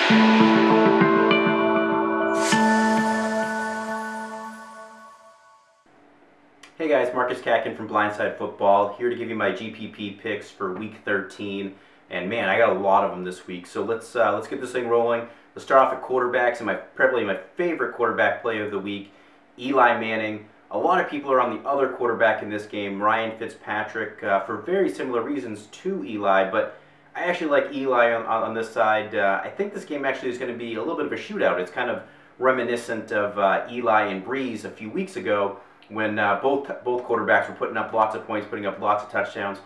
Hey guys, Marcus Katkin from Blindside Football, here to give you my GPP picks for Week 13. And man, I got a lot of them this week, so let's get this thing rolling. Let's start off at quarterbacks, and probably my favorite quarterback play of the week, Eli Manning. A lot of people are on the other quarterback in this game, Ryan Fitzpatrick, for very similar reasons to Eli, but I actually like Eli on this side. I think this game actually is going to be a little bit of a shootout. It's kind of reminiscent of Eli and Breeze a few weeks ago, when both quarterbacks were putting up lots of points, putting up lots of touchdowns.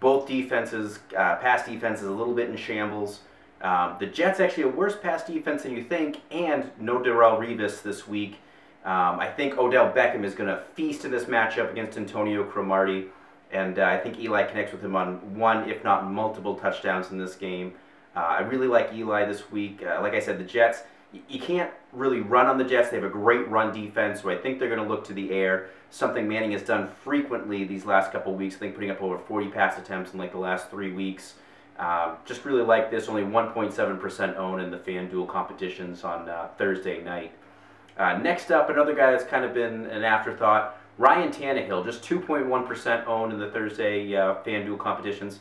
Both defenses, pass defenses, a little bit in shambles. The Jets actually a worse pass defense than you think, and no Darrelle Revis this week. I think Odell Beckham is going to feast in this matchup against Antonio Cromartie, and I think Eli connects with him on one, if not multiple, touchdowns in this game. I really like Eli this week. Like I said, the Jets, you can't really run on the Jets. They have a great run defense, so I think they're going to look to the air, something Manning has done frequently these last couple of weeks. I think putting up over 40 pass attempts in like the last 3 weeks. Just really like this. Only 1.7% owned in the FanDuel competitions on Thursday night. Next up, another guy that's kind of been an afterthought, Ryan Tannehill, just 2.1% owned in the Thursday FanDuel competitions.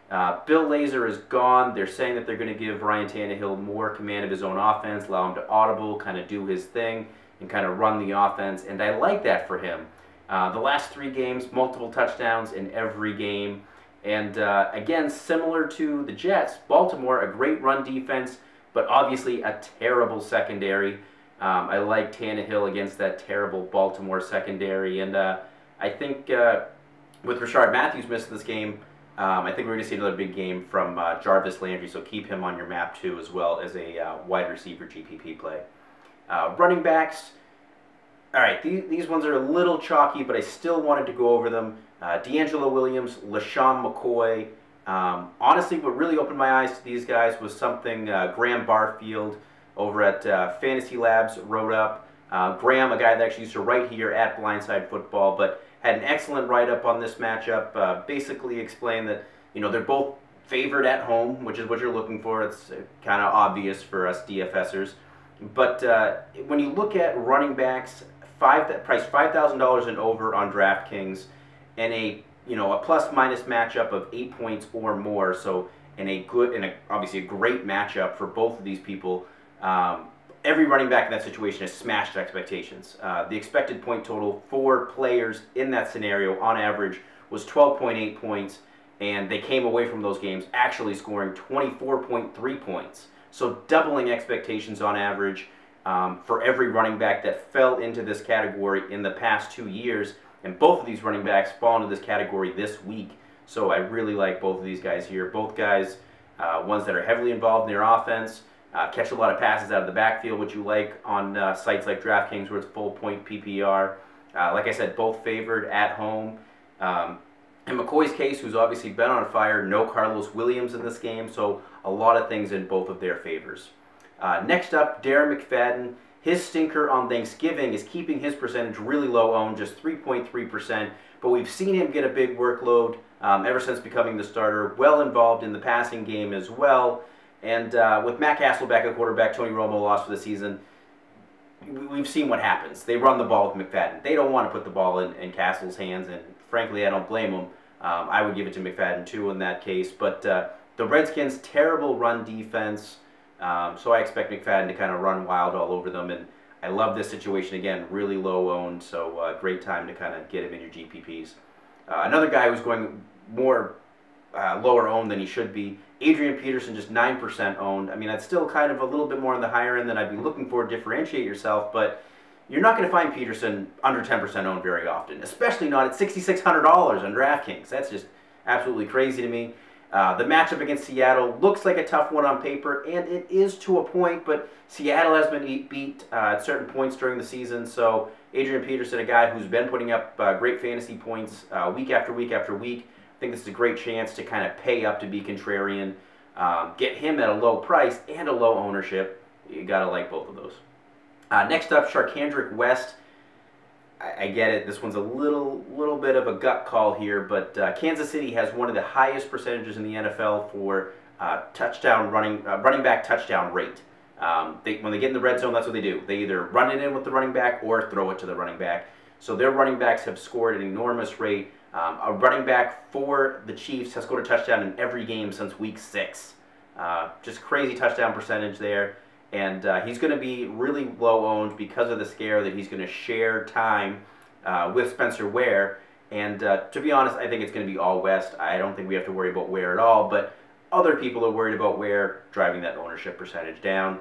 Bill Lazor is gone. They're saying that they're going to give Ryan Tannehill more command of his own offense, allow him to audible, kind of do his thing, and kind of run the offense, and I like that for him. The last 3 games, multiple touchdowns in every game, and again, similar to the Jets, Baltimore, a great run defense, but obviously a terrible secondary. I like Tannehill against that terrible Baltimore secondary, and I think with Rashard Matthews missing this game, I think we're going to see another big game from Jarvis Landry, so keep him on your map too, as well as a wide receiver GPP play. Running backs, all right, these ones are a little chalky, but I still wanted to go over them. D'Angelo Williams, LaShawn McCoy. Honestly, what really opened my eyes to these guys was something Graham Barfield over at Fantasy Labs wrote up. Graham, a guy that actually used to write here at Blindside Football, but had an excellent write-up on this matchup. Basically explained that, you know, they're both favored at home, which is what you're looking for. It's kind of obvious for us DFSers. But when you look at running backs, priced $5,000 and over on DraftKings, and a plus-minus matchup of 8 points or more, so obviously a great matchup for both of these people. Every running back in that situation has smashed expectations. The expected point total for players in that scenario, on average, was 12.8 points, and they came away from those games actually scoring 24.3 points. So doubling expectations on average for every running back that fell into this category in the past 2 years, and both of these running backs fall into this category this week. So I really like both of these guys here. Both guys, ones that are heavily involved in their offense, catch a lot of passes out of the backfield, which you like on sites like DraftKings where it's full point PPR. Like I said, both favored at home. In McCoy's case, who's obviously been on fire, no Carlos Williams in this game, so a lot of things in both of their favors. Next up, Darren McFadden. His stinker on Thanksgiving is keeping his percentage really low owned, just 3.3%, but we've seen him get a big workload ever since becoming the starter, well involved in the passing game as well. And with Matt Hasselbeck at quarterback, Tony Romo lost for the season, we've seen what happens. They run the ball with McFadden. They don't want to put the ball in Castle's hands, and frankly, I don't blame them. I would give it to McFadden too in that case. But the Redskins, terrible run defense, so I expect McFadden to kind of run wild all over them. And I love this situation again, really low owned, so great time to kind of get him in your GPPs. Another guy who's going more lower owned than he should be, Adrian Peterson, just 9% owned. I mean, that's still kind of a little bit more on the higher end than I'd be looking for to differentiate yourself, but you're not going to find Peterson under 10% owned very often, especially not at $6,600 on DraftKings. That's just absolutely crazy to me. The matchup against Seattle looks like a tough one on paper, and it is to a point, but Seattle has been beat at certain points during the season, so Adrian Peterson, a guy who's been putting up great fantasy points week after week after week, I think this is a great chance to kind of pay up to be contrarian, get him at a low price and a low ownership. You got to like both of those. Next up, Sharkhandrick West. I get it. This one's a little bit of a gut call here, but Kansas City has one of the highest percentages in the NFL for running back touchdown rate. When they get in the red zone, that's what they do. They either run it in with the running back or throw it to the running back. So their running backs have scored at an enormous rate. A running back for the Chiefs has scored a touchdown in every game since week 6. Just crazy touchdown percentage there. And he's going to be really low owned because of the scare that he's going to share time with Spencer Ware. And to be honest, I think it's going to be all West. I don't think we have to worry about Ware at all. But other people are worried about Ware driving that ownership percentage down.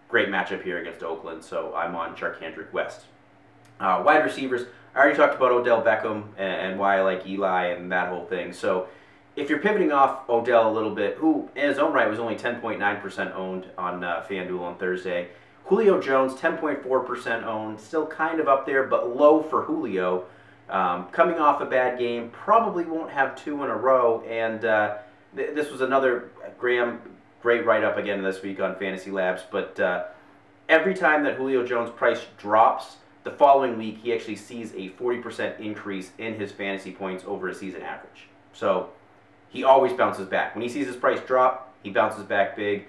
Great matchup here against Oakland, so I'm on Charkandrick West. Wide receivers, I already talked about Odell Beckham and why I like Eli and that whole thing. So if you're pivoting off Odell a little bit, who in his own right was only 10.9% owned on FanDuel on Thursday. Julio Jones, 10.4% owned, still kind of up there, but low for Julio. Coming off a bad game, probably won't have 2 in a row, and this was another Graham great write-up again this week on Fantasy Labs, but every time that Julio Jones' price drops, the following week he actually sees a 40% increase in his fantasy points over a season average. So he always bounces back. When he sees his price drop, he bounces back big.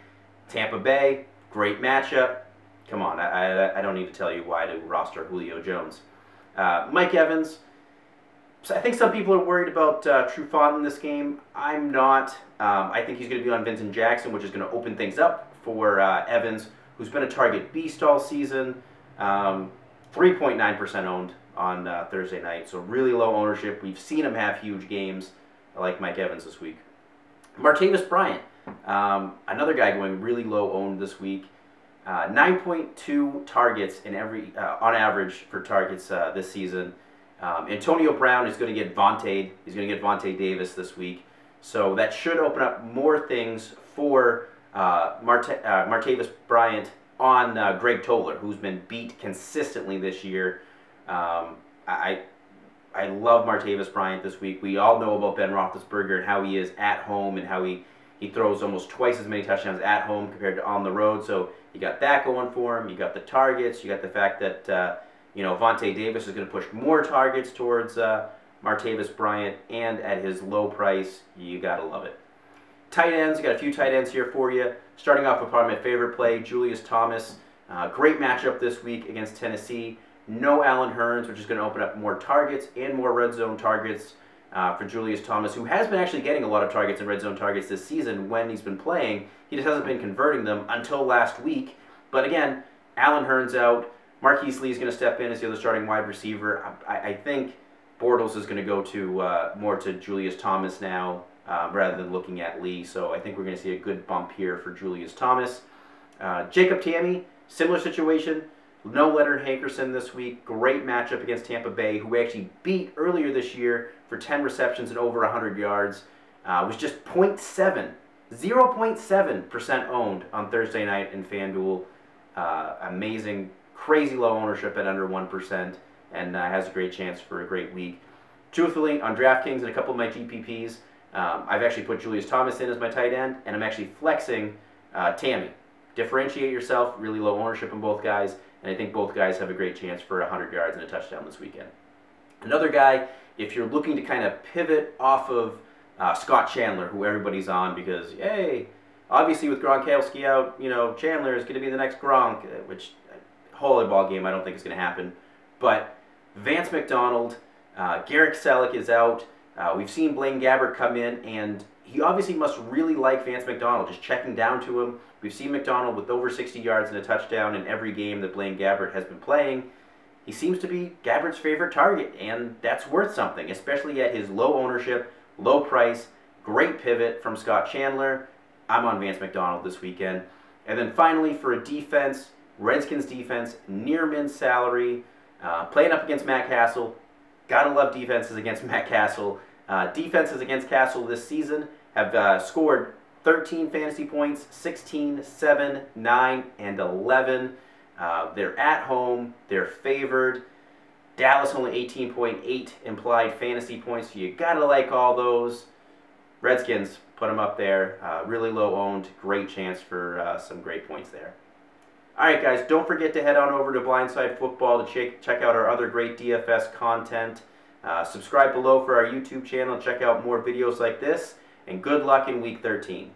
Tampa Bay, great matchup. Come on, I don't need to tell you why to roster Julio Jones. Mike Evans, so I think some people are worried about Trufant in this game. I'm not. I think he's going to be on Vincent Jackson, which is going to open things up for Evans, who's been a target beast all season. 3.9% owned on Thursday night, so really low ownership. We've seen him have huge games. I like Mike Evans this week. Martavis Bryant, another guy going really low owned this week. 9.2 targets in every on average for targets this season. Antonio Brown is going to get Vontae. He's going to get Vontae Davis this week. So that should open up more things for Martavis Bryant on Greg Toller, who's been beat consistently this year. I love Martavis Bryant this week. We all know about Ben Roethlisberger and how he is at home and how he throws almost twice as many touchdowns at home compared to on the road. So you got that going for him. You got the targets. You got the fact that Vontae Davis is going to push more targets towards Martavis Bryant, and at his low price, you got to love it. Tight ends, got a few tight ends here for you. Starting off with probably my favorite play, Julius Thomas. Great matchup this week against Tennessee. No Allen Hurns, which is going to open up more targets and more red zone targets for Julius Thomas, who has been actually getting a lot of targets and red zone targets this season when he's been playing. He just hasn't been converting them until last week. But again, Allen Hurns out. Marquise Lee is going to step in as the other starting wide receiver. I think Bortles is going to go to more to Julius Thomas now rather than looking at Lee. So I think we're going to see a good bump here for Julius Thomas. Jacob Tamme, similar situation. No Leonard Hankerson this week. Great matchup against Tampa Bay, who we actually beat earlier this year for 10 receptions and over 100 yards. Was just 0.7% owned on Thursday night in FanDuel. Amazing. Crazy low ownership at under 1%, and has a great chance for a great week. Truthfully, on DraftKings and a couple of my GPPs, I've actually put Julius Thomas in as my tight end, and I'm actually flexing Tamme. Differentiate yourself, really low ownership in both guys, and I think both guys have a great chance for 100 yards and a touchdown this weekend. Another guy, if you're looking to kind of pivot off of Scott Chandler, who everybody's on because, hey, obviously with Gronkowski out, Chandler is going to be the next Gronk, which whole ball game I don't think is going to happen. But Vance McDonald, Garrett Selleck is out. We've seen Blaine Gabbert come in, and he obviously must really like Vance McDonald, just checking down to him. We've seen McDonald with over 60 yards and a touchdown in every game that Blaine Gabbert has been playing. He seems to be Gabbert's favorite target, and that's worth something, especially at his low ownership, low price, great pivot from Scott Chandler. I'm on Vance McDonald this weekend. And then finally, for a defense, Redskins defense, near min salary, playing up against Matt Castle. Gotta love defenses against Matt Castle. Defenses against Castle this season have scored 13 fantasy points, 16, 7, 9, and 11. They're at home. They're favored. Dallas only 18.8 implied fantasy points. So you gotta like all those. Redskins, put them up there. Really low owned. Great chance for some great points there. Alright guys, don't forget to head on over to Blindside Football to check out our other great DFS content. Subscribe below for our YouTube channel, check out more videos like this, and good luck in Week 13.